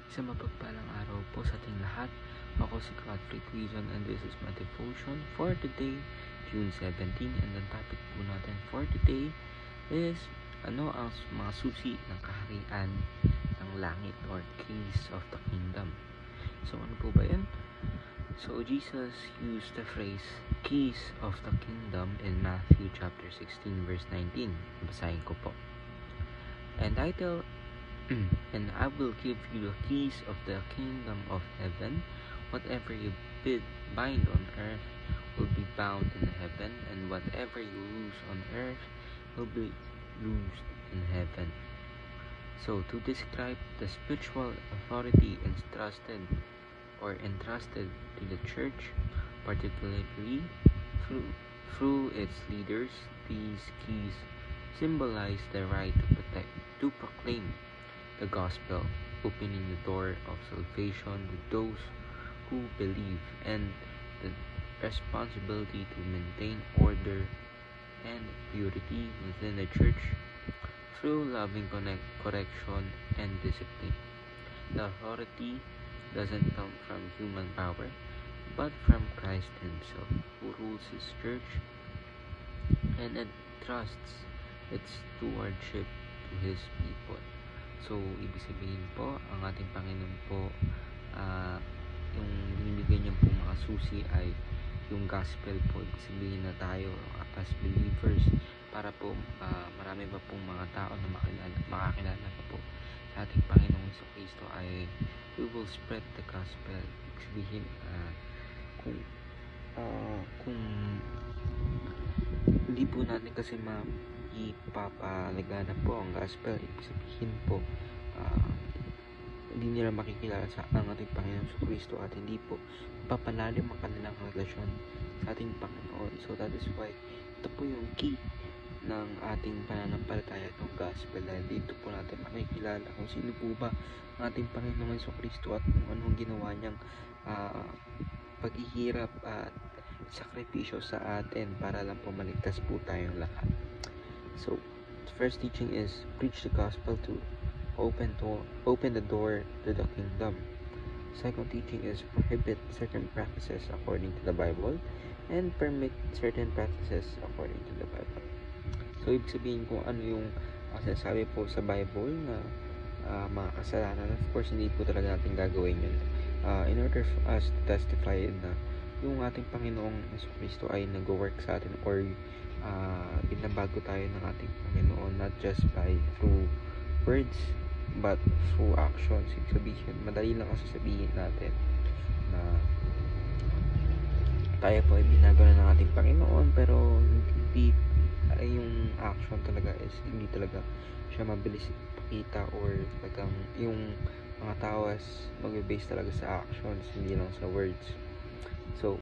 Isang mapagpalang araw po sa ating lahat. Ako si Godfrey Quizon and this is my devotion for today, June 17. And the topic po natin for today is ano ang mga susi ng kaharian ng langit or keys of the kingdom. So ano po ba yan? So Jesus used the phrase keys of the kingdom in Matthew chapter 16 verse 19. Basahin ko po. And and I will give you the keys of the kingdom of heaven. Whatever you bind on earth will be bound in heaven, and whatever you loose on earth will be loosed in heaven. So to describe the spiritual authority entrusted to the church, particularly through its leaders, these keys symbolize the right to proclaim the gospel, opening the door of salvation to those who believe, and the responsibility to maintain order and purity within the church through loving correction and discipline. The authority doesn't come from human power, but from Christ himself, who rules his church and entrusts its stewardship to his people. So, ibig sabihin po, ang ating Panginoon po, yung binibigyan niya po mga susi ay yung gospel po. Ibig sabihin na tayo as believers, para po marami pa pong mga tao na makakilala pa po sa ating Panginoong Jesucristo ay we will spread the gospel. Ibig sabihin, kung hindi po natin kasi ipapalaganap po ang gospel, ibig sabihin po hindi nila makikilala ang ating Panginoon Jesucristo at hindi po papalalim ang kanilang relasyon sa ating Panginoon. So that is why ito po yung key ng ating pananampalataya itong gospel, dahil dito po natin makikilala kung sino po ba ang ating Panginoon Jesucristo at kung anong ginawa niyang paghihirap at sakripisyo sa atin para lang po maligtas po tayong lahat. So, the first teaching is preach the gospel to open the door to the kingdom. Second teaching is prohibit certain practices according to the Bible and permit certain practices according to the Bible. So, ibig sabihin kung ano yung sinasabi po sa Bible na mga kasalanan, of course, hindi po talaga natin gagawin yun. In order for us to testify na yung ating Panginoong Jesucristo ay nag-work sa atin or binabago tayo ng ating Panginoon, not just through words but through actions. Ibig sabihin, madali lang kasi sabihin natin na tayo po ay binago na ng ating Panginoon, pero hindi yung action talaga is hindi talaga siya mabilis ipakita, or talagang yung mga tao is magbe-base talaga sa actions, hindi lang sa words. So